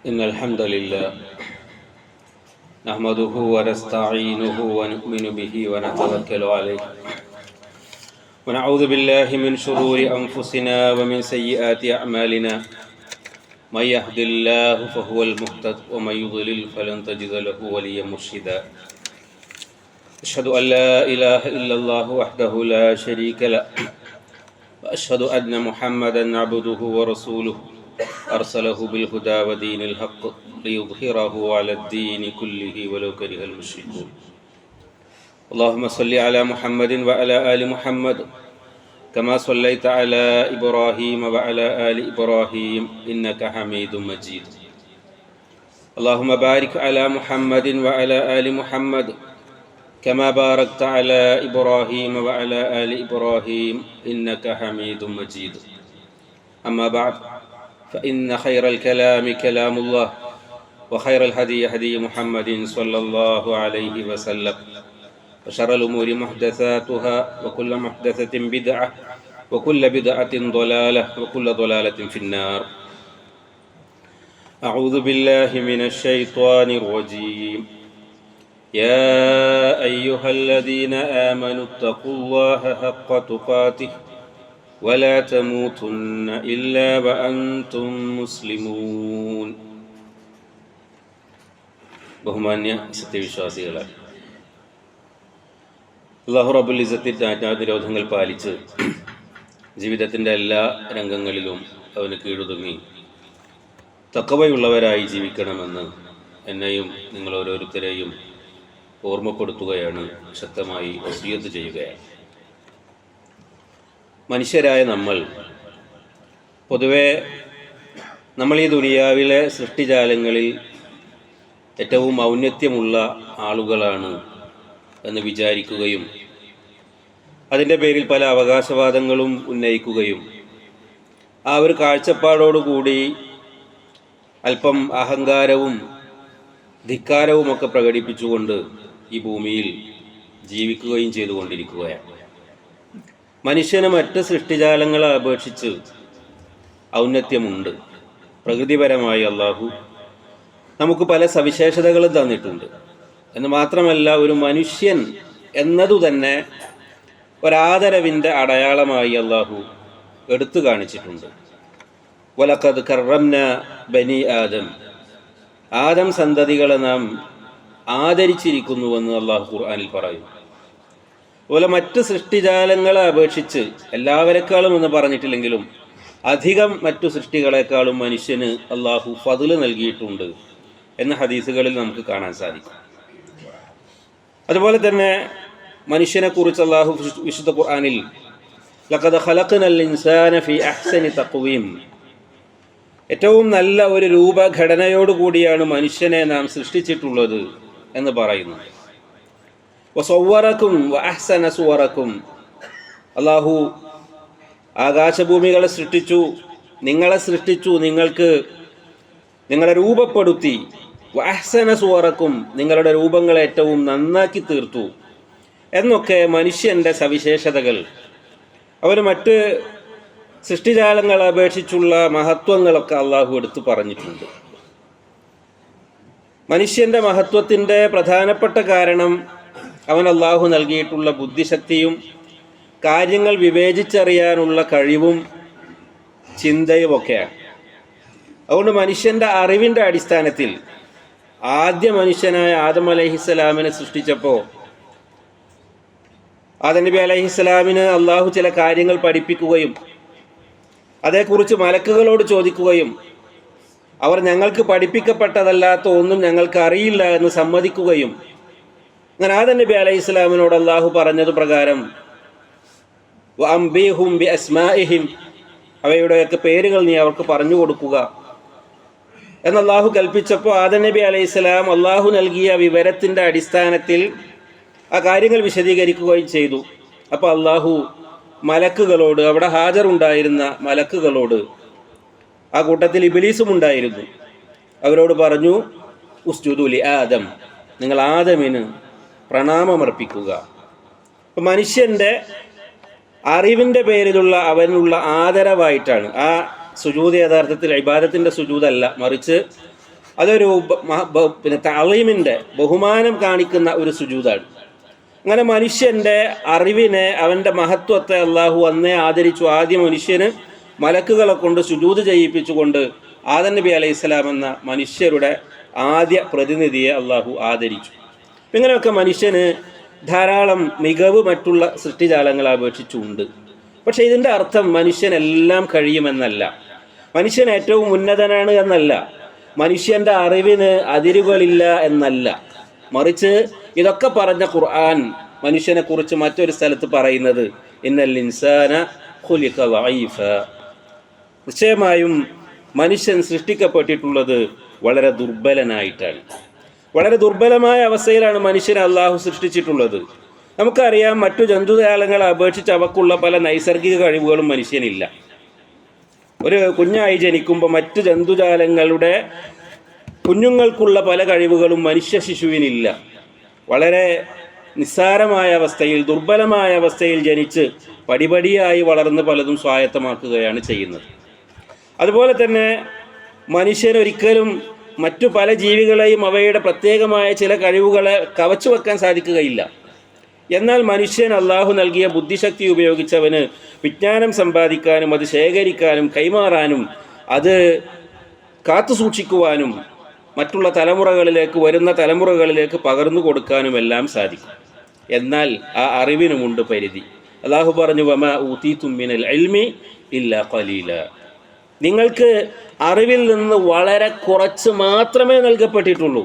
إن الحمد لله نحمده ونستعينه ونؤمن به ونتوكل عليه ونعوذ بالله من شرور أنفسنا ومن سيئات أعمالنا من يهد الله فهو المهتد ومن يضلل فلن تجد له وليا مرشدا أشهد أن لا إله إلا الله وحده لا شريك له وأشهد أن محمدا عبده ورسوله أرسله بالهدى ودين الحق ليظهره على الدين كله ولو كره المشركون اللهم صل على محمد وعلى آل محمد كما صليت على إبراهيم وعلى آل إبراهيم إنك حميد مجيد اللهم بارك على محمد وعلى آل محمد كما باركت على إبراهيم وعلى آل إبراهيم إنك حميد مجيد أما بعد فإن خير الكلام كلام الله وخير الهدي هدي محمد صلى الله عليه وسلم وشر الأمور محدثاتها وكل محدثة بدعة وكل بدعة ضلالة وكل ضلالة في النار أعوذ بالله من الشيطان الرجيم يا أيها الذين آمنوا اتقوا الله حق تقاته ولا تموتن إلا وأنتم مسلمون ബഹുമാന്യ സത്യവിശ്വാസികളെ, അല്ലാഹു റബ്ബുൽ ഇസ്സത്തിന്റെ ആജ്ഞാവിരോധങ്ങൾ പാലിച്ച് ജീവിതത്തിൻ്റെ എല്ലാ രംഗങ്ങളിലും അവന് കീഴൊതുങ്ങി തഖ്വയുള്ളവരായി ജീവിക്കണമെന്ന് എന്നെയും നിങ്ങൾ ഓരോരുത്തരെയും ഓർമ്മപ്പെടുത്തുകയാണ്, ശക്തമായി വസിയ്യത്ത് ചെയ്യുകയാണ്. മനുഷ്യരായ പൊതുവെ നമ്മൾ ഈ ദുനിയാവിലെ സൃഷ്ടിജാലങ്ങളിൽ ഏറ്റവും ഔന്നത്യമുള്ള ആളുകളാണ് എന്ന് വിചാരിക്കുകയും അതിൻ്റെ പേരിൽ പല അവകാശവാദങ്ങളും ഉന്നയിക്കുകയും ആ ഒരു കാഴ്ചപ്പാടോടുകൂടി അല്പം അഹങ്കാരവും ധിക്കാരവുമൊക്കെ പ്രകടിപ്പിച്ചുകൊണ്ട് ഈ ഭൂമിയിൽ ജീവിക്കുകയും ചെയ്തുകൊണ്ടിരിക്കുകയാണ്. മനുഷ്യന് മറ്റ് സൃഷ്ടിജാലങ്ങളെ അപേക്ഷിച്ച് ഔന്നത്യമുണ്ട്. പ്രകൃതിപരമായി അള്ളാഹു നമുക്ക് പല സവിശേഷതകളും തന്നിട്ടുണ്ട് എന്ന് മാത്രമല്ല, ഒരു മനുഷ്യൻ എന്നതു തന്നെ ഒരാദരവിൻ്റെ അടയാളമായി അള്ളാഹു എടുത്തു കാണിച്ചിട്ടുണ്ട്. വലഖദ് കറംന ബനി ആദം സന്തതികളെ നാം ആദരിച്ചിരിക്കുന്നുവെന്ന് അള്ളാഹു ഖുർആനിൽ പറയുന്നു. അതുപോലെ മറ്റ് സൃഷ്ടിജാലങ്ങളെ അപേക്ഷിച്ച് എല്ലാവരെക്കാളും എന്ന് പറഞ്ഞിട്ടില്ലെങ്കിലും അധികം മറ്റു സൃഷ്ടികളെക്കാളും മനുഷ്യന് അള്ളാഹു ഫദ്ല് നൽകിയിട്ടുണ്ട് എന്ന ഹദീസുകളിൽ നമുക്ക് കാണാൻ സാധിക്കും. അതുപോലെ തന്നെ മനുഷ്യനെ കുറിച്ച് അള്ളാഹു വിശുദ്ധ ഖുർആനിൽ ലഖദ് ഖലഖ്നൽ ഇൻസാന ഫീ അഹ്സനി തഖ്വീം, ഏറ്റവും നല്ല ഒരു രൂപഘടനയോടുകൂടിയാണ് മനുഷ്യനെ നാം സൃഷ്ടിച്ചിട്ടുള്ളത് എന്ന് പറയുന്നു. വസവ്വറക്കും വഅഹ്സന സുവറക്കും, അള്ളാഹു ആകാശഭൂമികളെ സൃഷ്ടിച്ചു, നിങ്ങളെ സൃഷ്ടിച്ചു, നിങ്ങളെ രൂപപ്പെടുത്തി. വഅഹ്സന സുവറക്കും, നിങ്ങളുടെ രൂപങ്ങളെ ഏറ്റവും നന്നാക്കി തീർത്തു എന്നൊക്കെ മനുഷ്യൻ്റെ സവിശേഷതകൾ, അവർ മറ്റ് സൃഷ്ടിജാലങ്ങളെ അപേക്ഷിച്ചുള്ള മഹത്വങ്ങളൊക്കെ അള്ളാഹു എടുത്തു പറഞ്ഞിട്ടുണ്ട്. മനുഷ്യൻ്റെ മഹത്വത്തിൻ്റെ പ്രധാനപ്പെട്ട കാരണം അവൻ അള്ളാഹു നൽകിയിട്ടുള്ള ബുദ്ധിശക്തിയും കാര്യങ്ങൾ വിവേചിച്ചറിയാനുള്ള കഴിവും ചിന്തയും ഒക്കെയാണ്. അതുകൊണ്ട് മനുഷ്യൻ്റെ അറിവിൻ്റെ അടിസ്ഥാനത്തിൽ ആദ്യ മനുഷ്യനായ ആദം അലൈഹിസ്സലാമിനെ സൃഷ്ടിച്ചപ്പോൾ ആദം നബി അലൈഹിസ്സലാമിന് അള്ളാഹു ചില കാര്യങ്ങൾ പഠിപ്പിക്കുകയും അതേക്കുറിച്ച് മലക്കുകളോട് ചോദിക്കുകയും അവർ ഞങ്ങൾക്ക് പഠിപ്പിക്കപ്പെട്ടതല്ലാത്ത ഒന്നും ഞങ്ങൾക്ക് അറിയില്ല എന്ന് സമ്മതിക്കുകയും അങ്ങനെ ആദം നബി അലൈഹി സ്വലാമിനോട് അള്ളാഹു പറഞ്ഞത് പ്രകാരം വഅംബിഹും ബിഅസ്മാഇഹിം, അവയുടെയൊക്കെ പേരുകൾ നീ അവർക്ക് പറഞ്ഞു കൊടുക്കുക എന്ന് അള്ളാഹു കൽപ്പിച്ചപ്പോൾ ആദം നബി അലൈഹി സ്വലാം അള്ളാഹു നൽകിയ വിവരത്തിൻ്റെ അടിസ്ഥാനത്തിൽ ആ കാര്യങ്ങൾ വിശദീകരിക്കുകയും ചെയ്തു. അപ്പോൾ അള്ളാഹു മലക്കുകളോട്, അവിടെ ഹാജറുണ്ടായിരുന്ന മലക്കുകളോട്, ആ കൂട്ടത്തിൽ ഇബ്ലീസും ഉണ്ടായിരുന്നു, അവരോട് പറഞ്ഞു ഉസ്ജുദു ലി ആദം, നിങ്ങൾ ആദമിന് പ്രണാമമർപ്പിക്കുക. അപ്പം മനുഷ്യൻ്റെ അറിവിൻ്റെ പേരിലുള്ള അവനുള്ള ആദരവായിട്ടാണ് ആ സുജൂദ് യഥാർത്ഥത്തിൽ ഇബാദത്തിൻ്റെ സുജൂദല്ല, മറിച്ച് അതൊരു പിന്നെ തഅളീമിൻ്റെ ബഹുമാനം കാണിക്കുന്ന ഒരു സുജൂദാണ്. അങ്ങനെ മനുഷ്യൻ്റെ അറിവിനെ, അവൻ്റെ മഹത്വത്തെ അള്ളാഹു അന്നേ ആദരിച്ചു. ആദ്യ മനുഷ്യന് മലക്കുകളെ കൊണ്ട് സുജൂദ് ചെയ്യിപ്പിച്ചുകൊണ്ട് ആദം നബി അലൈഹി സ്വലാം എന്ന മനുഷ്യരുടെ ആദ്യ പ്രതിനിധിയെ അള്ളാഹു ആദരിച്ചു. ഇങ്ങനെയൊക്കെ മനുഷ്യന് ധാരാളം മികവ് മറ്റുള്ള സൃഷ്ടിജാലങ്ങളെ അപേക്ഷിച്ചുണ്ട്. പക്ഷെ ഇതിൻ്റെ അർത്ഥം മനുഷ്യനെല്ലാം കഴിയുമെന്നല്ല, മനുഷ്യൻ ഏറ്റവും ഉന്നതനാണ് എന്നല്ല, മനുഷ്യൻ്റെ അറിവിന് അതിരുകളില്ല എന്നല്ല. മറിച്ച് ഇതൊക്കെ പറഞ്ഞ ഖുർആൻ മനുഷ്യനെ കുറിച്ച് മറ്റൊരു സ്ഥലത്ത് പറയുന്നത് ഇന്നൽ ഇൻസാന ഖുലിഖ ദഈഫ, നിശ്ചയമായും മനുഷ്യൻ സൃഷ്ടിക്കപ്പെട്ടിട്ടുള്ളത് വളരെ ദുർബലനായിട്ടാണ്. വളരെ ദുർബലമായ അവസ്ഥയിലാണ് മനുഷ്യനെ അള്ളാഹു സൃഷ്ടിച്ചിട്ടുള്ളത്. നമുക്കറിയാം, മറ്റു ജന്തുജാലങ്ങളെ അപേക്ഷിച്ച് അവക്കുള്ള പല നൈസർഗിക കഴിവുകളും മനുഷ്യനില്ല. ഒരു കുഞ്ഞായി ജനിക്കുമ്പോൾ മറ്റു ജന്തുജാലങ്ങളുടെ കുഞ്ഞുങ്ങൾക്കുള്ള പല കഴിവുകളും മനുഷ്യ ശിശുവിനില്ല. വളരെ നിസ്സാരമായ അവസ്ഥയിൽ, ദുർബലമായ അവസ്ഥയിൽ ജനിച്ച് പടിപടിയായി വളർന്ന് പലതും സ്വായത്തമാക്കുകയാണ് ചെയ്യുന്നത്. അതുപോലെ തന്നെ മനുഷ്യനൊരിക്കലും മറ്റു പല ജീവികളെയും അവയുടെ പ്രത്യേകമായ ചില കഴിവുകളെ കവച്ചു വെക്കാൻ സാധിക്കുകയില്ല. എന്നാൽ മനുഷ്യൻ അള്ളാഹു നൽകിയ ബുദ്ധിശക്തി ഉപയോഗിച്ചവന് വിജ്ഞാനം സമ്പാദിക്കാനും അത് ശേഖരിക്കാനും കൈമാറാനും അത് കാത്തു സൂക്ഷിക്കുവാനും മറ്റുള്ള തലമുറകളിലേക്ക്, വരുന്ന തലമുറകളിലേക്ക് പകർന്നു കൊടുക്കാനുമെല്ലാം സാധിക്കും. എന്നാൽ ആ അറിവിനുമുണ്ട് പരിധി. അള്ളാഹു പറഞ്ഞു, വമാ ഊതീതും മിനൽ ഇൽമി ഇല്ലാ ഖലീല, നിങ്ങൾക്ക് അറിവിൽ നിന്ന് വളരെ കുറച്ച് മാത്രമേ നൽകപ്പെട്ടിട്ടുള്ളൂ.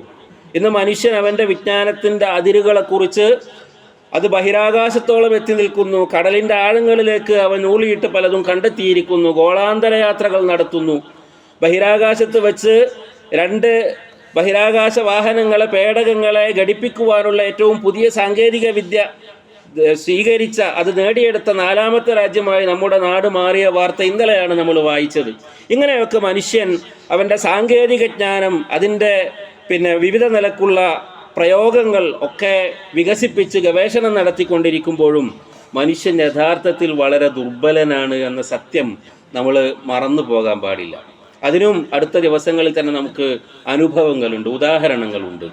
ഇന്ന് മനുഷ്യൻ അവൻ്റെ വിജ്ഞാനത്തിൻ്റെ അതിരുകളെക്കുറിച്ച് അത് ബഹിരാകാശത്തോളം എത്തി നിൽക്കുന്നു. കടലിൻ്റെ ആഴങ്ങളിലേക്ക് അവൻ ഊളിയിട്ട് പലതും കണ്ടെത്തിയിരിക്കുന്നു. ഗോളാന്തര യാത്രകൾ നടത്തുന്നു. ബഹിരാകാശത്ത് വെച്ച് 2 ബഹിരാകാശ വാഹനങ്ങളെ, പേടകങ്ങളെ ഘടിപ്പിക്കുവാനുള്ള ഏറ്റവും പുതിയ സാങ്കേതിക വിദ്യ സ്വീകരിച്ച, അത് നേടിയെടുത്ത 4ാമത്തെ രാജ്യമായി നമ്മുടെ നാട് മാറിയ വാർത്ത ഇന്നലെയാണ് നമ്മൾ വായിച്ചത്. ഇങ്ങനെയൊക്കെ മനുഷ്യൻ അവൻ്റെ സാങ്കേതിക ജ്ഞാനം, അതിൻ്റെ വിവിധ നിലക്കുള്ള പ്രയോഗങ്ങൾ ഒക്കെ വികസിപ്പിച്ച് ഗവേഷണം നടത്തിക്കൊണ്ടിരിക്കുമ്പോഴും മനുഷ്യൻ യഥാർത്ഥത്തിൽ വളരെ ദുർബലനാണ് എന്ന സത്യം നമ്മൾ മറന്നു പോകാൻ പാടില്ല. അതിനും അടുത്ത ദിവസങ്ങളിൽ തന്നെ നമുക്ക് അനുഭവങ്ങളുണ്ട്, ഉദാഹരണങ്ങളുണ്ട്.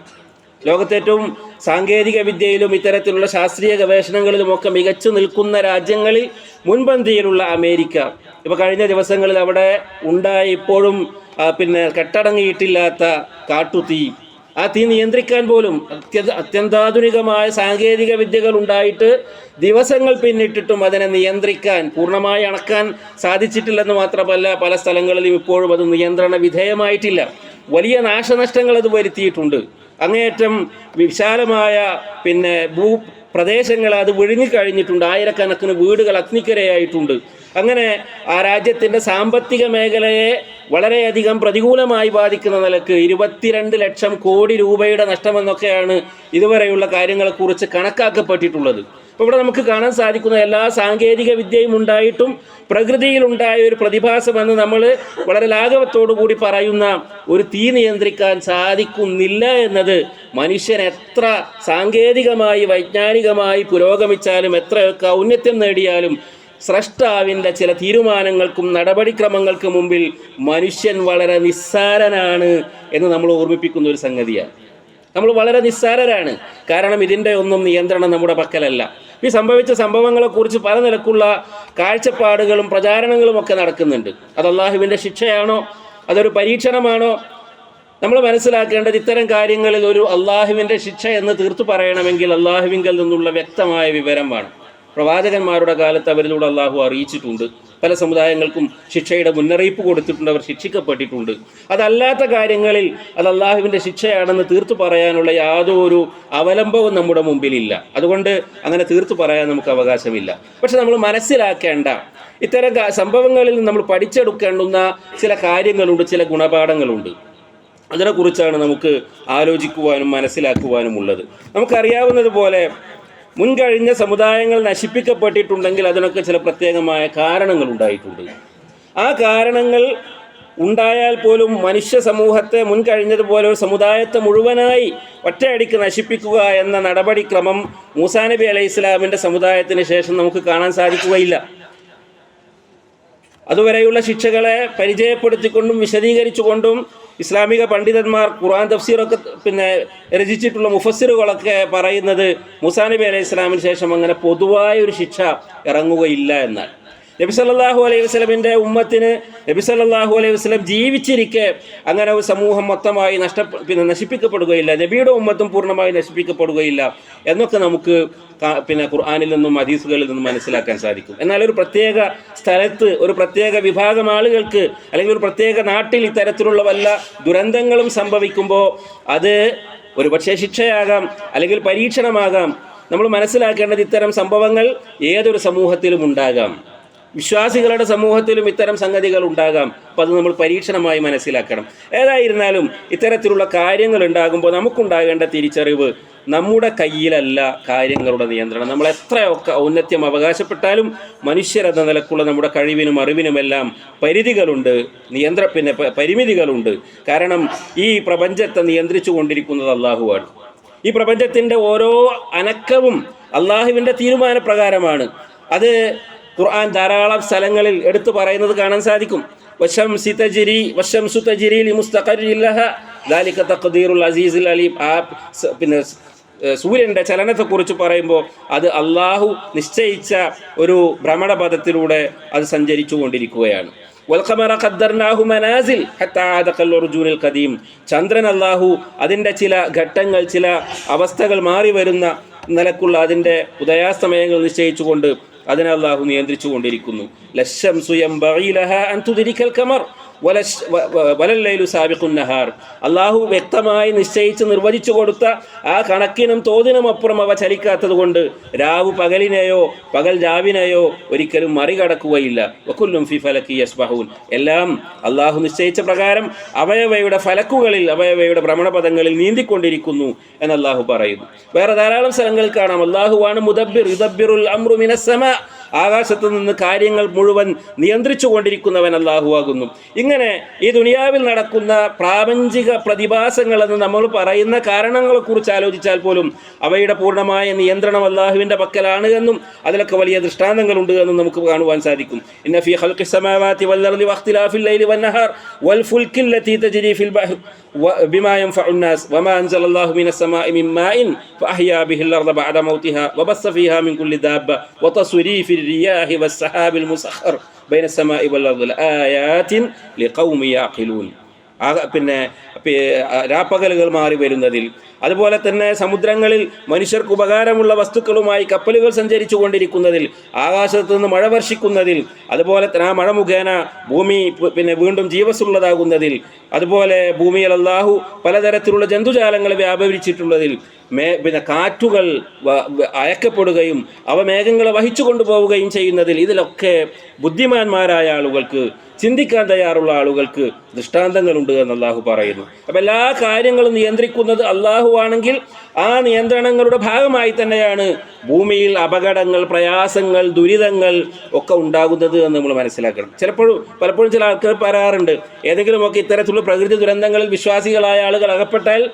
ലോകത്തേറ്റവും സാങ്കേതിക വിദ്യയിലും ഇത്തരത്തിലുള്ള ശാസ്ത്രീയ ഗവേഷണങ്ങളിലുമൊക്കെ മികച്ചു നിൽക്കുന്ന രാജ്യങ്ങളിൽ മുൻപന്തിയിലുള്ള അമേരിക്ക, ഇപ്പോൾ കഴിഞ്ഞ ദിവസങ്ങളിൽ അവിടെ ഉണ്ടായി ഇപ്പോഴും കെട്ടടങ്ങിയിട്ടില്ലാത്ത കാട്ടുതീ, ആ തീ നിയന്ത്രിക്കാൻ പോലും അത്യന്താധുനികമായ സാങ്കേതിക വിദ്യകൾ ഉണ്ടായിട്ട് ദിവസങ്ങൾ പിന്നിട്ടിട്ടും അതിനെ നിയന്ത്രിക്കാൻ, പൂർണ്ണമായി അണക്കാൻ സാധിച്ചിട്ടില്ലെന്ന് മാത്രമല്ല, പല സ്ഥലങ്ങളിലും ഇപ്പോഴും അത് നിയന്ത്രണ വിധേയമായിട്ടില്ല. വലിയ നാശനഷ്ടങ്ങൾ അത് വരുത്തിയിട്ടുണ്ട്. അങ്ങേയറ്റം വിശാലമായ ഭൂപ്രദേശങ്ങൾ അത് വിഴുങ്ങിക്കഴിഞ്ഞിട്ടുണ്ട്. ആയിരക്കണക്കിന് വീടുകൾ അഗ്നിക്കരയായിട്ടുണ്ട്. അങ്ങനെ ആ രാജ്യത്തിൻ്റെ സാമ്പത്തിക മേഖലയെ വളരെയധികം പ്രതികൂലമായി ബാധിക്കുന്ന നിലക്ക് 22 ലക്ഷം കോടി രൂപയുടെ നഷ്ടമെന്നൊക്കെയാണ് ഇതുവരെയുള്ള കാര്യങ്ങളെക്കുറിച്ച് കണക്കാക്കപ്പെട്ടിട്ടുള്ളത്. അപ്പോൾ ഇവിടെ നമുക്ക് കാണാൻ സാധിക്കുന്ന എല്ലാ സാങ്കേതിക വിദ്യയും ഉണ്ടായിട്ടും പ്രകൃതിയിലുണ്ടായ ഒരു പ്രതിഭാസമെന്ന് നമ്മൾ വളരെ ലാഘവത്തോടു കൂടി പറയുന്ന ഒരു തീ നിയന്ത്രിക്കാൻ സാധിക്കുന്നില്ല എന്നത് മനുഷ്യൻ എത്ര സാങ്കേതികമായി, വൈജ്ഞാനികമായി പുരോഗമിച്ചാലും, എത്രയൊക്കെ ഔന്നത്യം നേടിയാലും സ്രഷ്ടാവിൻ്റെ ചില തീരുമാനങ്ങൾക്കും നടപടിക്രമങ്ങൾക്കും മുമ്പിൽ മനുഷ്യൻ വളരെ നിസ്സാരനാണ് എന്ന് നമ്മൾ ഓർമ്മിപ്പിക്കുന്ന ഒരു സംഗതിയാണ്. നമ്മൾ വളരെ നിസ്സാരരാണ്. കാരണം ഇതിൻ്റെ ഒന്നും നിയന്ത്രണം നമ്മുടെ പക്കലല്ല. ഈ സംഭവിച്ച സംഭവങ്ങളെക്കുറിച്ച് പല നിലക്കുള്ള കാഴ്ചപ്പാടുകളും പ്രചാരണങ്ങളും ഒക്കെ നടക്കുന്നുണ്ട്. അത് അള്ളാഹുവിൻ്റെ ശിക്ഷയാണോ, അതൊരു പരീക്ഷണമാണോ? നമ്മൾ മനസ്സിലാക്കേണ്ടത്, ഇത്തരം കാര്യങ്ങളിൽ ഒരു അള്ളാഹുവിൻ്റെ ശിക്ഷ എന്ന് തീർത്തു പറയണമെങ്കിൽ അള്ളാഹുവിങ്കിൽ നിന്നുള്ള വ്യക്തമായ വിവരം വേണം. പ്രവാചകന്മാരുടെ കാലത്ത് അവരിലൂടെ അള്ളാഹു അറിയിച്ചിട്ടുണ്ട്. പല സമുദായങ്ങൾക്കും ശിക്ഷയുടെ മുന്നറിയിപ്പ് കൊടുത്തിട്ടുണ്ട്, അവർ ശിക്ഷിക്കപ്പെട്ടിട്ടുണ്ട്. അതല്ലാത്ത കാര്യങ്ങളിൽ അത് അള്ളാഹുവിൻ്റെ ശിക്ഷയാണെന്ന് തീർത്തു പറയാനുള്ള യാതൊരു അവലംബവും നമ്മുടെ മുമ്പിലില്ല. അതുകൊണ്ട് അങ്ങനെ തീർത്തു പറയാൻ നമുക്ക് അവകാശമില്ല. പക്ഷെ നമ്മൾ മനസ്സിലാക്കേണ്ട ഇത്തരം സംഭവങ്ങളിൽ നമ്മൾ പഠിച്ചെടുക്കേണ്ടുന്ന ചില കാര്യങ്ങളുണ്ട്, ചില ഗുണപാഠങ്ങളുണ്ട്. അതിനെക്കുറിച്ചാണ് നമുക്ക് ആലോചിക്കുവാനും മനസ്സിലാക്കുവാനും ഉള്ളത്. നമുക്കറിയാവുന്നതുപോലെ മുൻകഴിഞ്ഞ സമുദായങ്ങൾ നശിപ്പിക്കപ്പെട്ടിട്ടുണ്ടെങ്കിൽ അതിനൊക്കെ ചില പ്രത്യേകമായ കാരണങ്ങൾ ഉണ്ടായിട്ടുണ്ട്. ആ കാരണങ്ങൾ ഉണ്ടായാൽ പോലും മനുഷ്യ സമൂഹത്തെ മുൻകഴിഞ്ഞതുപോലെ ഒരു സമുദായത്തെ മുഴുവനായി ഒറ്റയടിക്ക് നശിപ്പിക്കുക എന്ന നടപടിക്രമം മൂസാ നബി അലൈഹി ഇസ്ലാമിൻ്റെ സമുദായത്തിന് ശേഷം നമുക്ക് കാണാൻ സാധിക്കുകയില്ല. അതുവരെയുള്ള ശിക്ഷകളെ പരിചയപ്പെടുത്തിക്കൊണ്ടും വിശദീകരിച്ചുകൊണ്ടും ഇസ്ലാമിക പണ്ഡിതന്മാർ ഖുർആൻ തഫ്സീറൊക്കെ രചിച്ചിട്ടുള്ള മുഫസ്സിറുകളൊക്കെ പറയുന്നത് മൂസാ നബി അലൈഹി ഇസ്ലാമിന് ശേഷം അങ്ങനെ പൊതുവായ ഒരു ശിക്ഷ ഇറങ്ങുകയില്ല എന്നാണ്. നബി സല്ലല്ലാഹു അലൈഹി വസല്ലമിൻ്റെ ഉമ്മത്തിന് നബി സല്ലല്ലാഹു അലൈഹി വസല്ലം ജീവിച്ചിരിക്കെ അങ്ങനെ ഒരു സമൂഹം മൊത്തമായി നശിപ്പിക്കപ്പെടുകയില്ല, നബിയുടെ ഉമ്മത്തും പൂർണ്ണമായി നശിപ്പിക്കപ്പെടുകയില്ല എന്നൊക്കെ നമുക്ക് ഖുർആനിൽ നിന്നും ഹദീസുകളിൽ നിന്നും മനസ്സിലാക്കാൻ സാധിക്കും. എന്നാൽ ഒരു പ്രത്യേക സ്ഥലത്ത് ഒരു പ്രത്യേക വിഭാഗം ആളുകൾക്ക് അല്ലെങ്കിൽ ഒരു പ്രത്യേക നാട്ടിൽ ഇത്തരത്തിലുള്ള വല്ല ദുരന്തങ്ങളും സംഭവിക്കുമ്പോൾ അത് ഒരുപക്ഷെ ശിക്ഷയാകാം അല്ലെങ്കിൽ പരീക്ഷണമാകാം. നമ്മൾ മനസ്സിലാക്കേണ്ടത് ഇത്തരം സംഭവങ്ങൾ ഏതൊരു സമൂഹത്തിലും ഉണ്ടാകാം, വിശ്വാസികളുടെ സമൂഹത്തിലും ഇത്തരം സംഗതികൾ ഉണ്ടാകാം. അപ്പോൾ അത് നമ്മൾ പരീക്ഷണമായി മനസ്സിലാക്കണം. ഏതായിരുന്നാലും ഇത്തരത്തിലുള്ള കാര്യങ്ങൾ ഉണ്ടാകുമ്പോൾ നമുക്കുണ്ടാകേണ്ട തിരിച്ചറിവ് നമ്മുടെ കയ്യിലല്ല കാര്യങ്ങളുടെ നിയന്ത്രണം. നമ്മൾ എത്രയൊക്കെ ഔന്നത്യം അവകാശപ്പെട്ടാലും മനുഷ്യരെന്ന നിലക്കുള്ള നമ്മുടെ കഴിവിനും അറിവിനുമെല്ലാം പരിധികളുണ്ട്, പരിമിതികളുണ്ട്. കാരണം ഈ പ്രപഞ്ചത്തെ നിയന്ത്രിച്ചു കൊണ്ടിരിക്കുന്നത് അള്ളാഹുവാണ്. ഈ പ്രപഞ്ചത്തിൻ്റെ ഓരോ അനക്കവും അള്ളാഹുവിൻ്റെ തീരുമാനപ്രകാരമാണ്. അത് ഖുർആൻ ധാരാളം സ്ഥലങ്ങളിൽ എടുത്തു പറയുന്നത് കാണാൻ സാധിക്കും. സൂര്യൻ്റെ ചലനത്തെക്കുറിച്ച് പറയുമ്പോൾ അത് അള്ളാഹു നിശ്ചയിച്ച ഒരു ഭ്രമണപഥത്തിലൂടെ അത് സഞ്ചരിച്ചു കൊണ്ടിരിക്കുകയാണ്. ചന്ദ്രൻ അള്ളാഹു അതിൻ്റെ ചില ഘട്ടങ്ങൾ, ചില അവസ്ഥകൾ മാറി വരുന്ന നിലക്കുള്ള അതിൻ്റെ ഉദയാസ്തമയങ്ങൾ നിശ്ചയിച്ചുകൊണ്ട് അതിനെ അള്ളാഹു നിയന്ത്രിച്ചു കൊണ്ടിരിക്കുന്നു. അള്ളാഹു വ്യക്തമായി നിശ്ചയിച്ച് നിർവചിച്ചു കൊടുത്ത ആ കണക്കിനും തോതിനും അപ്പുറം അവ ചലിക്കാത്തത് കൊണ്ട് രാവ് പകലിനെയോ പകൽ രാവിനെയോ ഒരിക്കലും മറികടക്കുകയില്ല. വകുല്ലും ഫി ഫലക്കി യസ്ബഹൂൻ, എല്ലാം അള്ളാഹു നിശ്ചയിച്ച പ്രകാരം അവയവയുടെ ഫലക്കുകളിൽ, അവയവയുടെ ഭ്രമണപഥങ്ങളിൽ നീന്തിക്കൊണ്ടിരിക്കുന്നു എന്ന് അള്ളാഹു പറയുന്നു. വേറെ ധാരാളം സ്ഥലങ്ങളിൽ കാണാം അള്ളാഹുവാണ് മുദബ്ബിർ, യുദബ്ബിറുൽ അംറു മിനസ് സമാ, ആകാശത്ത് നിന്ന് കാര്യങ്ങൾ മുഴുവൻ നിയന്ത്രിച്ചു കൊണ്ടിരിക്കുന്നവൻ അല്ലാഹുവാകുന്നു. ഇങ്ങനെ ഈ ദുനിയാവിൽ നടക്കുന്ന പ്രാപഞ്ചിക പ്രതിഭാസങ്ങളെന്ന് നമ്മൾ പറയുന്ന കാരണങ്ങളെക്കുറിച്ച് ആലോചിച്ചാൽ പോലും അവയുടെ പൂർണ്ണമായ നിയന്ത്രണം അല്ലാഹുവിൻ്റെ പക്കലാണ് എന്നും അതിലൊക്കെ വലിയ ദൃഷ്ടാന്തങ്ങളുണ്ട് എന്നും നമുക്ക് കാണുവാൻ സാധിക്കും. ഇന്ന ഫീ ഖൽഖിസ് സമാവാതി വൽ അർളി വഖ്തിലാഫിൽ ലൈലി വൻ നഹാർ വൽ ഫുൽക്കി ലത്തി തജ്രി ഫിൽ ബഹർ ബിമാ യൻഫഉ الناس വമാ അൻസലല്ലാഹു മിനസ് സമാഇ മിൻ മാഇൻ ഫഅഹ്യാ ബിഹിൽ അർള ബഅദ മൗതിഹാ വബസ്സ ഫീഹാ മിൻ കുല്ലി ദാബ്ബ വതസ്രീഫിൽ റിയാഹി വസ്സഹാബിൽ മുസഖർ ബൈന السماء والأرض لآيات لقوم يعقلون. രാപ്പകലുകൾ മാറി വരുന്നതിൽ, അതുപോലെ തന്നെ സമുദ്രങ്ങളിൽ മനുഷ്യർക്ക് ഉപകാരമുള്ള വസ്തുക്കളുമായി കപ്പലുകൾ സഞ്ചരിച്ചു കൊണ്ടിരിക്കുന്നതിൽ, ആകാശത്ത് നിന്ന് മഴ വർഷിക്കുന്നതിൽ, അതുപോലെ തന്നെ ആ മഴ മുഖേന ഭൂമി വീണ്ടും ജീവസുള്ളതാകുന്നതിൽ, അതുപോലെ ഭൂമിയിൽ അല്ലാഹു പലതരത്തിലുള്ള ജന്തുജാലങ്ങൾ വ്യാപരിച്ചിട്ടുള്ളതിൽ, കാറ്റുകൾ അയക്കപ്പെടുകയും അവ മേഘങ്ങളെ വഹിച്ചു കൊണ്ടുപോവുകയും ചെയ്യുന്നതിൽ, ഇതിലൊക്കെ ബുദ്ധിമാന്മാരായ ആളുകൾക്ക്, ചിന്തിക്കാൻ തയ്യാറുള്ള ആളുകൾക്ക് ദൃഷ്ടാന്തങ്ങളുണ്ട് എന്ന് അല്ലാഹു പറയുന്നു. അപ്പം എല്ലാ കാര്യങ്ങളും നിയന്ത്രിക്കുന്നത് അല്ലാഹു ആണെങ്കിൽ ആ നിയന്ത്രണങ്ങളുടെ ഭാഗമായി തന്നെയാണ് ഭൂമിയിൽ അപകടങ്ങൾ, പ്രയാസങ്ങൾ, ദുരിതങ്ങൾ ഒക്കെ ഉണ്ടാകുന്നത് എന്ന് നമ്മൾ മനസ്സിലാക്കണം. പലപ്പോഴും ചില ആൾക്കാർ പറയാറുണ്ട്, ഏതെങ്കിലുമൊക്കെ ഇത്തരത്തിലുള്ള പ്രകൃതി ദുരന്തങ്ങളിൽ വിശ്വാസികളായ ആളുകൾ അകപ്പെട്ടാൽ,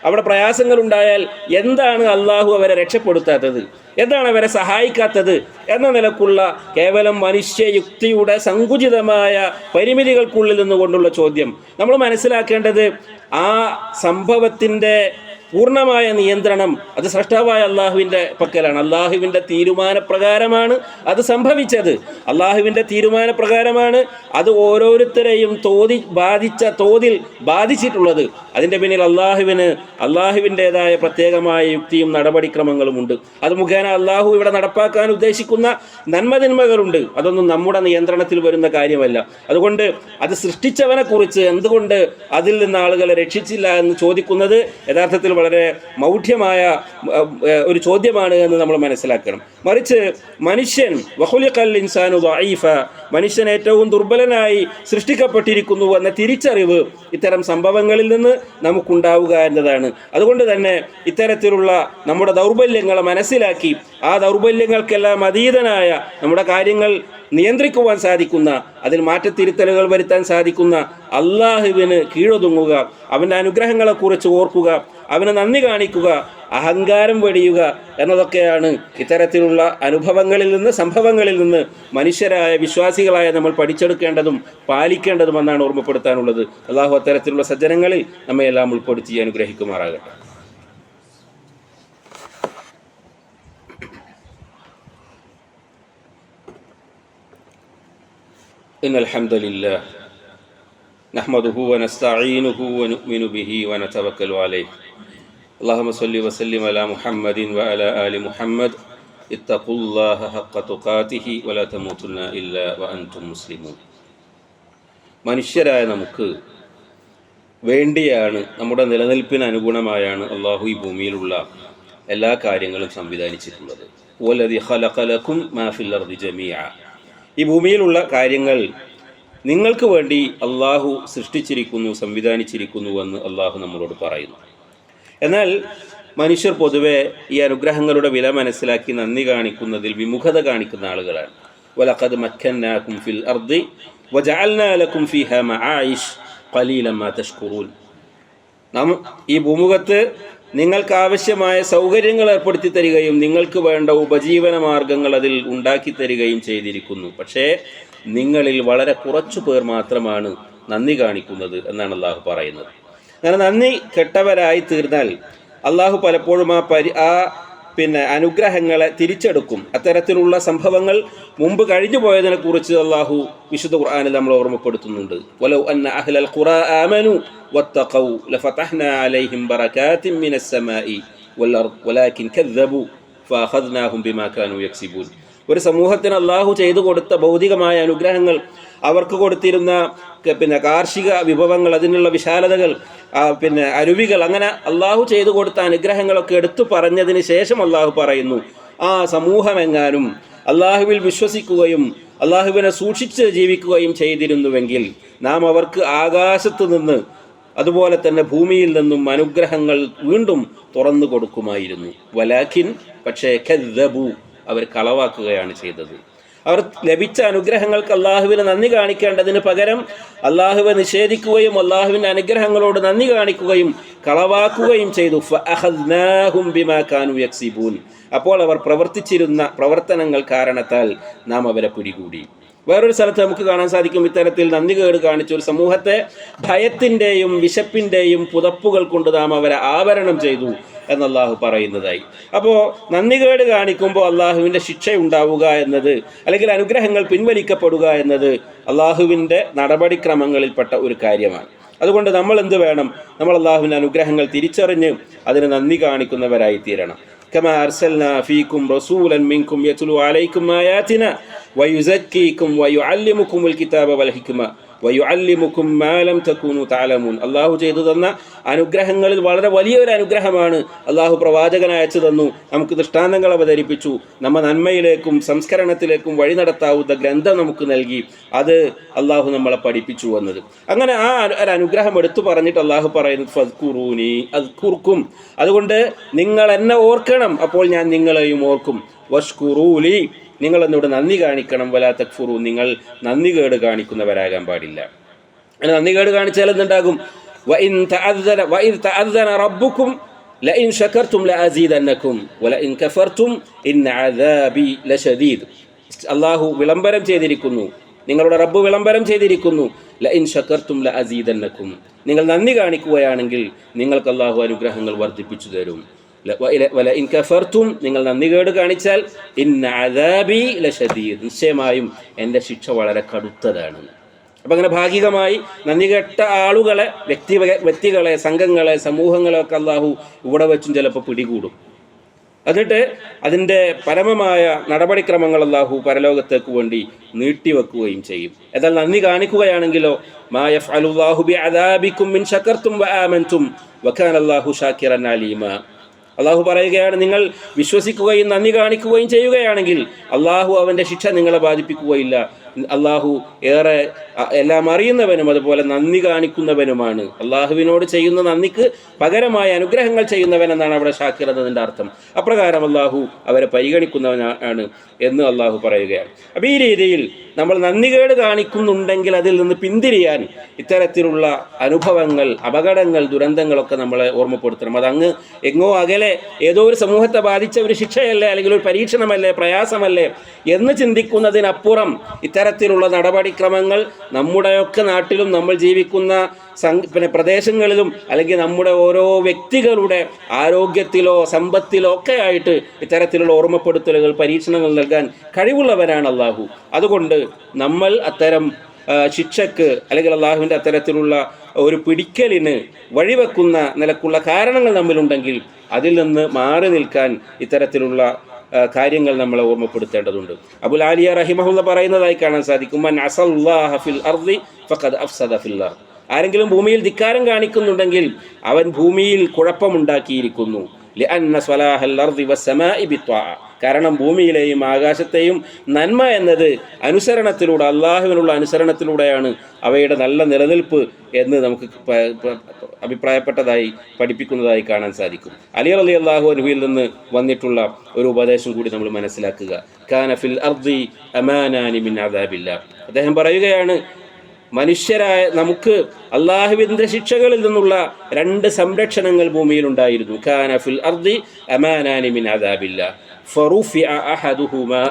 അവിടെ പ്രയാസങ്ങൾ ഉണ്ടായാൽ എന്താണ് അള്ളാഹു അവരെ രക്ഷപ്പെടുത്താത്തത്, എന്താണ് അവരെ സഹായിക്കാത്തത് എന്ന നിലക്കുള്ള കേവലം മനുഷ്യയുക്തിയുടെ സങ്കുചിതമായ പരിമിതികൾക്കുള്ളിൽ നിന്നുകൊണ്ടുള്ള ചോദ്യം. നമ്മൾ മനസ്സിലാക്കേണ്ടത് ആ സംഭവത്തിൻ്റെ പൂർണ്ണമായ നിയന്ത്രണം അത് സ്രഷ്ടാവായ അള്ളാഹുവിൻ്റെ പക്കലാണ്. അള്ളാഹുവിൻ്റെ തീരുമാനപ്രകാരമാണ് അത് സംഭവിച്ചത്. അള്ളാഹുവിൻ്റെ തീരുമാനപ്രകാരമാണ് അത് ഓരോരുത്തരെയും തോതിൽ ബാധിച്ചിട്ടുള്ളത്. അതിൻ്റെ പിന്നിൽ അള്ളാഹുവിൻ്റെതായ പ്രത്യേകമായ യുക്തിയും നടപടിക്രമങ്ങളുമുണ്ട്. അത് മുഖേന അള്ളാഹു ഇവിടെ നടപ്പാക്കാൻ ഉദ്ദേശിക്കുന്ന നന്മതിന്മകളുണ്ട്. അതൊന്നും നമ്മുടെ നിയന്ത്രണത്തിൽ വരുന്ന കാര്യമല്ല. അതുകൊണ്ട് അത് സൃഷ്ടിച്ചവനെ കുറിച്ച് എന്തുകൊണ്ട് അതിൽ നിന്ന് ആളുകളെ രക്ഷിച്ചില്ല എന്ന് ചോദിക്കുന്നത് യഥാർത്ഥത്തിൽ വളരെ മൗഢ്യമായ ഒരു ചോദ്യമാണ് എന്ന് നമ്മൾ മനസ്സിലാക്കണം. മറിച്ച് മനുഷ്യൻ വഖുലിഖൽ ഇൻസാനു ദഈഫ, മനുഷ്യൻ ഏറ്റവും ദുർബലനായി സൃഷ്ടിക്കപ്പെട്ടിരിക്കുന്നു എന്ന തിരിച്ചറിവ് ഇത്തരം സംഭവങ്ങളിൽ നിന്ന് നമുക്കുണ്ടാവുക എന്നതാണ്. അതുകൊണ്ട് തന്നെ ഇത്തരത്തിലുള്ള നമ്മുടെ ദൗർബല്യങ്ങളെ മനസ്സിലാക്കി ആ ദൗർബല്യങ്ങൾക്കെല്ലാം അതീതനായ, നമ്മുടെ കാര്യങ്ങൾ നിയന്ത്രിക്കുവാൻ സാധിക്കുന്ന, അതിൽ മാറ്റത്തിരുത്തലുകൾ വരുത്താൻ സാധിക്കുന്ന അള്ളാഹുവിന് കീഴൊതുങ്ങുക, അവൻ്റെ അനുഗ്രഹങ്ങളെക്കുറിച്ച് ഓർക്കുക, അവന് നന്ദി കാണിക്കുക, അഹങ്കാരം വെടിയുക എന്നതൊക്കെയാണ് ഇത്തരത്തിലുള്ള അനുഭവങ്ങളിൽ നിന്ന്, സംഭവങ്ങളിൽ നിന്ന് മനുഷ്യരായ വിശ്വാസികളായ നമ്മൾ പഠിച്ചെടുക്കേണ്ടതും പാലിക്കേണ്ടതുമെന്നാണ് ഓർമ്മപ്പെടുത്താനുള്ളത്. അള്ളാഹു അത്തരത്തിലുള്ള സജ്ജനങ്ങളിൽ നമ്മയെല്ലാം ഉൾപ്പെടുത്തി അനുഗ്രഹിക്കുമാറാകട്ടെ. إن الحمد لله نحمده ونستعينه ونؤمن به ونتوكل عليه اللهم صل وسلم على محمد وعلى آل محمد اتقوا الله حق تقاته ولا تموتن إلا وأنتم مسلمون. മനുഷ്യരായ നമുക്ക് വേണ്ടിയാണ്, നമ്മുടെ നിലനിൽപ്പിന് അനുഗുണമായാണ് അള്ളാഹു ഈ ഭൂമിയിലുള്ള എല്ലാ കാര്യങ്ങളും സംവിധാനിച്ചിട്ടുള്ളത്. വലദി ഖലഖ ലക്കും മാ ഫിൽ അർദി ജമീഅ, ഈ ഭൂമിയിലുള്ള കാര്യങ്ങൾ നിങ്ങൾക്ക് വേണ്ടി അള്ളാഹു സൃഷ്ടിച്ചിരിക്കുന്നു, സംവിധാനിച്ചിരിക്കുന്നുവെന്ന് അള്ളാഹു നമ്മളോട് പറയുന്നു. എന്നാൽ മനുഷ്യർ പൊതുവെ ഈ അനുഗ്രഹങ്ങളുടെ വില മനസ്സിലാക്കി നന്ദി കാണിക്കുന്നതിൽ വിമുഖത കാണിക്കുന്ന ആളുകളാണ്. വലഖദ് മക്കന്നാകും ഫിൽ അർദി വജഅൽനാ ലക്കും ഫീഹാ മആയിഷ് ഖലീലൻ മാ തഷ്കുറൂൻ, നാം ഈ ഭൂമുഖത്ത് നിങ്ങൾക്ക് ആവശ്യമായ സൗകര്യങ്ങൾ ഏർപ്പെടുത്തി തരികയും നിങ്ങൾക്ക് വേണ്ട ഉപജീവന മാർഗങ്ങൾ അതിൽ ഉണ്ടാക്കി തരികയും ചെയ്തിരിക്കുന്നു. പക്ഷേ നിങ്ങളിൽ വളരെ കുറച്ചു പേർ മാത്രമാണ് നന്ദി കാണിക്കുന്നത് എന്നാണ് അള്ളാഹു പറയുന്നത്. അങ്ങനെ നന്ദി കെട്ടവരായി തീർന്നാൽ അള്ളാഹു പലപ്പോഴും അനുഗ്രഹങ്ങളെ തിരിച്ചെടുക്കും. അത്തരത്തിലുള്ള സംഭവങ്ങൾ മുമ്പ് കഴിഞ്ഞു പോയതിനെ കുറിച്ച് അള്ളാഹു വിശുദ്ധ ഖുർആനിൽ നമ്മൾ ഓർമ്മപ്പെടുത്തുന്നുണ്ട്. വലൗ അന്ന അഹ്ലൽ ഖുറാ ആമനു വത്തഖൗ ലഫതഹ്നാ അലൈഹിം ബറകാതിൻ മിനസ് സമാഇ വൽ അർദ് വലാകിൻ കദ്ദബു ഫഅഖദ്നാഹും ബിമാ കാനൂ യക്സിബൂൻ. ഒരു സമൂഹത്തിന് അള്ളാഹു ചെയ്തു കൊടുത്ത ഭൗതികമായ അനുഗ്രഹങ്ങൾ, അവർക്ക് കൊടുത്തിരുന്ന കാർഷിക വിഭവങ്ങൾ, അതിനുള്ള വിശാലതകൾ, അരുവികൾ, അങ്ങനെ അള്ളാഹു ചെയ്തു കൊടുത്ത അനുഗ്രഹങ്ങളൊക്കെ എടുത്തു പറഞ്ഞതിന് ശേഷം അള്ളാഹു പറയുന്നു, ആ സമൂഹമെങ്ങാനും അള്ളാഹുവിൽ വിശ്വസിക്കുകയും അള്ളാഹുവിനെ സൂക്ഷിച്ച് ജീവിക്കുകയും ചെയ്തിരുന്നുവെങ്കിൽ നാം അവർക്ക് ആകാശത്തു നിന്ന് അതുപോലെ തന്നെ ഭൂമിയിൽ നിന്നും അനുഗ്രഹങ്ങൾ വീണ്ടും തുറന്നു കൊടുക്കുമായിരുന്നു. വലാകിൻ, പക്ഷേ കദ്ദബു, അവർ കളവാക്കുകയാണ് ചെയ്തത്. അവർ ലഭിച്ച അനുഗ്രഹങ്ങൾക്ക് അള്ളാഹുവിന് നന്ദി കാണിക്കേണ്ടതിന് പകരം അള്ളാഹുവെ നിഷേധിക്കുകയും അള്ളാഹുവിൻ്റെ അനുഗ്രഹങ്ങളോട് നന്ദി കാണിക്കുകയും കളവാക്കുകയും ചെയ്തു. ഫഅഖദ്നാഹും ബിമാ കാനൂ യക്സിബൂൻ, അപ്പോൾ അവർ പ്രവർത്തിച്ചിരുന്ന പ്രവർത്തനങ്ങൾ കാരണത്താൽ നാം അവരെ പിടികൂടി. വേറൊരു സ്ഥലത്ത് നമുക്ക് കാണാൻ സാധിക്കും, ഇത്തരത്തിൽ നന്ദി കേട് കാണിച്ച ഒരു സമൂഹത്തെ ഭയത്തിൻ്റെയും വിശപ്പിൻ്റെയും പുതപ്പുകൾ കൊണ്ട് നാം അവരെ ആവരണം ചെയ്തു എന്ന് അള്ളാഹു പറയുന്നതായി. അപ്പോൾ നന്ദികേട് കാണിക്കുമ്പോൾ അള്ളാഹുവിൻ്റെ ശിക്ഷ ഉണ്ടാവുക എന്നത്, അല്ലെങ്കിൽ അനുഗ്രഹങ്ങൾ പിൻവലിക്കപ്പെടുക എന്നത് അള്ളാഹുവിൻ്റെ നടപടിക്രമങ്ങളിൽപ്പെട്ട ഒരു കാര്യമാണ്. അതുകൊണ്ട് നമ്മൾ എന്ത് വേണം? നമ്മൾ അള്ളാഹുവിൻ്റെ അനുഗ്രഹങ്ങൾ തിരിച്ചറിഞ്ഞ് അതിന് നന്ദി കാണിക്കുന്നവരായി തീരണം. كما أرسلنا فيكم رسولا منكم يتلو عليكم آياتنا ويزكيكم ويعلمكم الكتاب والحكمة വയുഅല്ലിമുക്കും മാ ലം തകൂനു തഅലമൂൻ. അള്ളാഹു ചെയ്തു തന്ന അനുഗ്രഹങ്ങളിൽ വളരെ വലിയൊരു അനുഗ്രഹമാണ് അള്ളാഹു പ്രവാചകനെ അയച്ചു തന്നു, നമുക്ക് ദൃഷ്ടാന്തങ്ങൾ അവതരിപ്പിച്ചു, നമ്മ നന്മയിലേക്കും സംസ്കരണത്തിലേക്കും വഴി നടത്താവുന്ന ഗ്രന്ഥം നമുക്ക് നൽകി, അത് അള്ളാഹു നമ്മളെ പഠിപ്പിച്ചു വന്നത്. അങ്ങനെ ആ ഒരു അനുഗ്രഹം എടുത്തു പറഞ്ഞിട്ട് അള്ളാഹു പറയുന്നത് ഫദ്കുറൂനി അദ്കുർക്കും, അതുകൊണ്ട് നിങ്ങൾ എന്നെ ഓർക്കണം, അപ്പോൾ ഞാൻ നിങ്ങളെയും ഓർക്കും. വഷ്കുറൂലി, നിങ്ങൾ എന്നോട് നന്ദി കാണിക്കണം. വലാ തക്ഫുറു, നിങ്ങൾ നന്ദി കേട് കാണിക്കുന്നവരാകാൻ പാടില്ല. അങ്ങനെ നന്ദി കേട് കാണിച്ചാൽ എന്തുണ്ടാകും? വഇദ് തഅദ്ദന റബ്ബുക്കും ലഇൻ ശകർതും ലഅസീദന്നകും വലഇൻ കഫർതും ഇന്ന അദാബി ലശദീദ്. അല്ലാഹു വിളംബരം ചെയ്തിരിക്കുന്നു, നിങ്ങളുടെ റബ്ബ് വിളംബരം ചെയ്തിരിക്കുന്നു, ലഇൻ ശകർതും ലഅസീദന്നകും, നിങ്ങൾ നന്ദി കാണിക്കുകയാണെങ്കിൽ നിങ്ങൾക്ക് അല്ലാഹു അനുഗ്രഹങ്ങൾ വർദ്ധിപ്പിച്ചു തരും. വലഇൻ കഫർതും, നിങ്ങൾ നന്ദികേട് കാണിച്ചാൽ ഇന്ന അദാബി ലശദീദ്, നിശ്ചയമായും എൻ്റെ ശിക്ഷ വളരെ കടുത്തതാണ്. അപ്പം അങ്ങനെ ഭാഗികമായി നന്ദി കെട്ട ആളുകളെ, വ്യക്തികളെ, സംഘങ്ങളെ, സമൂഹങ്ങളെ ഒക്കെ അള്ളാഹു ഇവിടെ വെച്ചും ചിലപ്പോൾ പിടികൂടും. എന്നിട്ട് അതിൻ്റെ പരമമായ നടപടിക്രമങ്ങൾ അള്ളാഹു പരലോകത്തേക്ക് വേണ്ടി നീട്ടിവെക്കുകയും ചെയ്യും. എന്നാൽ നന്ദി കാണിക്കുകയാണെങ്കിലോ മാ യഫ്അലുല്ലാഹു ബിഅദാബികും മിൻ ശകർതും വആമൻതും വകാന അല്ലാഹു ശാകിറൻ അലീമ. അള്ളാഹു പറയുകയാണ്, നിങ്ങൾ വിശ്വസിക്കുകയും നന്ദി കാണിക്കുകയും ചെയ്യുകയാണെങ്കിൽ അള്ളാഹു അവൻ്റെ ശിക്ഷ നിങ്ങളെ ബാധിപ്പിക്കുകയില്ല, അള്ളാഹു ഏറെ എല്ലാം അറിയുന്നവനും അതുപോലെ നന്ദി കാണിക്കുന്നവനുമാണ്. അള്ളാഹുവിനോട് ചെയ്യുന്ന നന്ദിക്ക് പകരമായ അനുഗ്രഹങ്ങൾ ചെയ്യുന്നവൻ എന്നാണ് അവിടെ ഷാക്കിർ എന്നതിൻ്റെ അർത്ഥം. അപ്രകാരം അള്ളാഹു അവരെ പരിഗണിക്കുന്നവനാണ് എന്ന് അള്ളാഹു പറയുകയാണ്. അപ്പോൾ ഈ രീതിയിൽ നമ്മൾ നന്ദികേട് കാണിക്കുന്നുണ്ടെങ്കിൽ അതിൽ നിന്ന് പിന്തിരിയാൻ ഇത്തരത്തിലുള്ള അനുഭവങ്ങൾ, അപകടങ്ങൾ, ദുരന്തങ്ങളൊക്കെ നമ്മളെ ഓർമ്മപ്പെടുത്തണം. അതങ്ങ് എങ്ങോ അകലെ ഏതോ ഒരു സമൂഹത്തെ ബാധിച്ച ഒരു ശിക്ഷയല്ലേ, അല്ലെങ്കിൽ ഒരു പരീക്ഷണമല്ലേ, പ്രയാസമല്ലേ എന്ന് ചിന്തിക്കുന്നതിനപ്പുറം ഇത്തരത്തിലുള്ള നടപടിക്രമങ്ങൾ നമ്മുടെയൊക്കെ നാട്ടിലും നമ്മൾ ജീവിക്കുന്ന പ്രദേശങ്ങളിലും അല്ലെങ്കിൽ നമ്മുടെ ഓരോ വ്യക്തികളുടെ ആരോഗ്യത്തിലോ സമ്പത്തിലോ ഒക്കെ ആയിട്ട് ഇത്തരത്തിലുള്ള ഓർമ്മപ്പെടുത്തലുകൾ, പരീക്ഷണങ്ങൾ നൽകാൻ കഴിവുള്ളവരാണ് അള്ളാഹു. അതുകൊണ്ട് നമ്മൾ അത്തരം ശിക്ഷക്ക് അല്ലെങ്കിൽ അള്ളാഹുവിൻ്റെ അത്തരത്തിലുള്ള ഒരു പിടിക്കലിന് വഴിവെക്കുന്ന നിലക്കുള്ള കാരണങ്ങൾ നമ്മിലുണ്ടെങ്കിൽ അതിൽ നിന്ന് മാറി നിൽക്കാൻ ഇത്തരത്തിലുള്ള കാര്യങ്ങൾ നമ്മളെ ഓർമ്മപ്പെടുത്തേണ്ടതുണ്ട്. അബുൽ ആലിയ റഹിമഹുല്ല പറയുന്നതായി കാണാൻ സാധിക്കും, മൻ അസല്ലാഹ ഫിൽ അർദി ഫഖദ് അഫ്സദ ഫിൽ അർദ്. ആരെങ്കിലും ഭൂമിയിൽ ധിക്കാരം കാണിക്കുന്നുണ്ടെങ്കിൽ അവൻ ഭൂമിയിൽ കുഴപ്പമുണ്ടാക്കിയിരിക്കുന്നു. ലിഅന്ന സ്വലാഹൽ അർദി വസ്സമാഇ ബിത്വാഅ. കാരണം ഭൂമിയിലെയും ആകാശത്തെയും നന്മ എന്നത് അനുസരണത്തിലൂടെ, അള്ളാഹുവിനുള്ള അനുസരണത്തിലൂടെയാണ് അവയുടെ നല്ല നിലനിൽപ്പ് എന്ന് നമുക്ക് അഭിപ്രായപ്പെട്ടതായി പഠിപ്പിക്കുന്നതായി കാണാൻ സാധിക്കും. അലി റളിയല്ലാഹു അൻഹുവിൽ നിന്ന് വന്നിട്ടുള്ള ഒരു ഉപദേശം കൂടി നമ്മൾ മനസ്സിലാക്കുക. കാന ഫിൽ അർദി അമാനാനി മിൻ അദാബില്ലാഹ്. അദ്ദേഹം പറയുകയാണ്, മനുഷ്യരായ നമുക്ക് അള്ളാഹുവിൻ്റെ ശിക്ഷകളിൽ നിന്നുള്ള 2 സംരക്ഷണങ്ങൾ ഭൂമിയിൽ ഉണ്ടായിരുന്നു. കാന ഫിൽ അർദി അമാനാനി മിൻ അദാബില്ലാഹ് ഫറുഫിഅ അഹദുഹുമാ.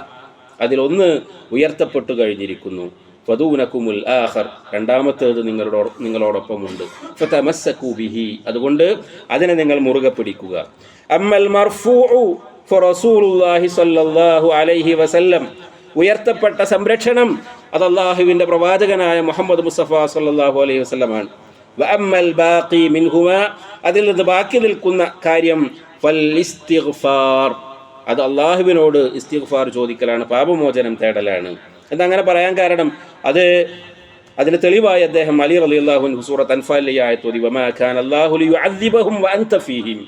അതിലൊന്ന് ഉയർത്തപ്പെട്ടു കഴിഞ്ഞിരിക്കുന്നു. ഫദൂനകുമുൽ ആഖർ, രണ്ടാമത്തേത് നിങ്ങളോടൊപ്പമുണ്ട്. ഫതമസ്സകൂ ബിഹി, അതുകൊണ്ട് അതിനെ നിങ്ങൾ മുറുകെ പിടിക്കുക. അമ്മൽ മർഫൂഉ ഫറസൂലുള്ളാഹി സ്വല്ലല്ലാഹു അലൈഹി വസല്ലം, ഉയർത്തപ്പെട്ട സംരക്ഷണം അത് അള്ളാഹുവിൻ്റെ പ്രവാചകനായ മുഹമ്മദ് മുസ്തഫ സ്വല്ലല്ലാഹു അലൈഹി വസല്ലമാണ്. വഅമ്മൽ ബാഖി മിൻഹുമാ, അതിൽ നിന്ന് ബാക്കി നിൽക്കുന്ന കാര്യം ഫൽ ഇസ്തിഗ്ഫാർ, അത് അള്ളാഹുവിനോട് ഇസ്തിഗ്ഫാർ ചോദിക്കലാണ്, പാപമോചനം തേടലാണ്. എന്നങ്ങനെ പറയാൻ കാരണം അതിന് തെളിവായി അദ്ദേഹം അലി റളിയല്ലാഹു അൻഹു സൂറത്ത് അൻഫാലിലെ ആയത്ത് ഓതി, വമാ കാന അല്ലാഹു ലിയുഅദ്ദിബഹും വഅൻത ഫീഹിം.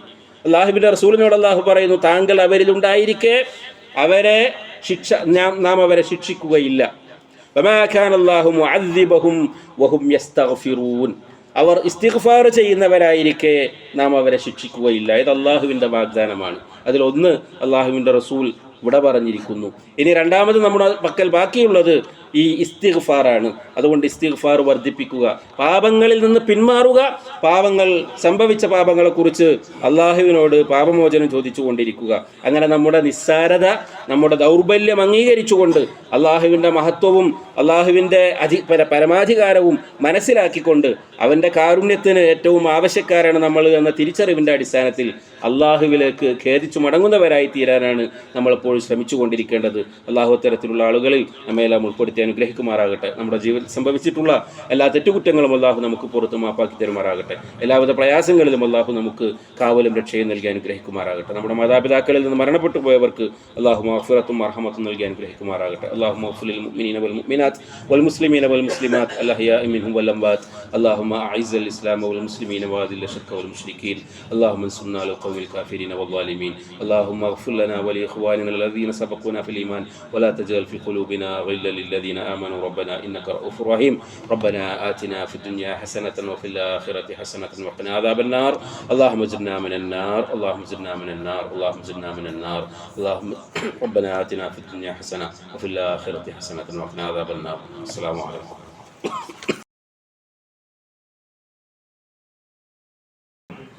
അള്ളാഹുവിൻ്റെ റസൂലിനോട് അള്ളാഹു പറയുന്നു, താങ്കൾ അവരിൽ ഉണ്ടായിരിക്കെ നാം അവരെ ശിക്ഷിക്കുകയില്ല. വമാ കാന അല്ലാഹു മുഅദ്ദിബഹും വഹും യസ്തഗ്ഫിറൂൻ. അവർ ഇസ്തിഗ്ഫാർ ചെയ്യുന്നവരായിരിക്കെ നാം അവരെ ശിക്ഷിക്കുകയില്ല. ഇത് അള്ളാഹുവിൻ്റെ വാഗ്ദാനമാണ്. അതിലൊന്ന് അള്ളാഹുവിൻ്റെ റസൂൽ ഇവിടെ പറഞ്ഞിരിക്കുന്നു. ഇനി രണ്ടാമത് നമ്മുടെ പക്കൽ ബാക്കിയുള്ളത് ഈ ഇസ്തിഗ്ഫാറാണ്. അതുകൊണ്ട് ഇസ്തിഗ്ഫാർ വർദ്ധിപ്പിക്കുക, പാപങ്ങളിൽ നിന്ന് പിന്മാറുക, സംഭവിച്ച പാപങ്ങളെക്കുറിച്ച് അള്ളാഹുവിനോട് പാപമോചനം ചോദിച്ചു കൊണ്ടിരിക്കുക. അങ്ങനെ നമ്മുടെ നിസ്സാരത, നമ്മുടെ ദൗർബല്യം അംഗീകരിച്ചുകൊണ്ട് അള്ളാഹുവിൻ്റെ മഹത്വവും അള്ളാഹുവിൻ്റെ പരമാധികാരവും മനസ്സിലാക്കിക്കൊണ്ട് അവൻ്റെ കാരുണ്യത്തിന് ഏറ്റവും ആവശ്യക്കാരാണ് നമ്മൾ എന്ന തിരിച്ചറിവിൻ്റെ അടിസ്ഥാനത്തിൽ അള്ളാഹുവിലേക്ക് ഖേദിച്ചു മടങ്ങുന്നവരായി തീരാനാണ് നമ്മളെപ്പോൾ ശ്രമിച്ചു കൊണ്ടിരിക്കേണ്ടത്. അള്ളാഹു അത്തരത്തിലുള്ള ആളുകളിൽ നമ്മയെല്ലാം ഉൾപ്പെടുത്തി അനുഗ്രഹിക്കുമാറാകട്ടെ. നമ്മുടെ ജീവിതത്തിൽ സംഭവിച്ചിട്ടുള്ള എല്ലാ തെറ്റുകുറ്റങ്ങളും അള്ളാഹു നമുക്ക് പുറത്ത് മാപ്പാക്കി തരുമാറാകട്ടെ. എല്ലാവിധ പ്രയാസങ്ങളിലും അള്ളാഹു നമുക്ക് കാവലും രക്ഷയും നൽകി അനുഗ്രഹിക്കുമാറാകട്ടെ. നമ്മുടെ മാതാപിതാക്കളിൽ നിന്ന് മരണപ്പെട്ടു പോയവർക്ക് അള്ളാഹു മഗ്ഫിറത്തും മർഹമത്തും നൽകി അനുഗ്രഹിക്കുമാറാകട്ടെ. അള്ളാഹു മഗ്ഫിർ ലിൽ മുഅ്മിനീന വൽ മുഅ്മിനാത്ത് വൽ മുസ്ലിമീന വൽ മുസ്ലിമാത്ത് അൽഅഹ്യാഇ മിൻഹും വൽ അംവാത്ത്. اللهم أعز الإسلام والمسلمين وأذل الشرك والمشركين. اللهم انصرنا على القوم الكافرين والظالمين. اللهم اغفر لنا ولإخواننا الذين سبقونا في الإيمان ولا تجعل في قلوبنا غلا للذين آمنوا ربنا إنك رؤوف رحيم. ربنا آتنا في الدنيا حسنة وفي الآخرة حسنة وقنا عذاب النار. اللهم زدنا من النار، اللهم زدنا من النار، اللهم زدنا من النار. اللهم ربنا آتنا في الدنيا حسنة وفي الآخرة حسنة وقنا عذاب النار. السلام عليكم.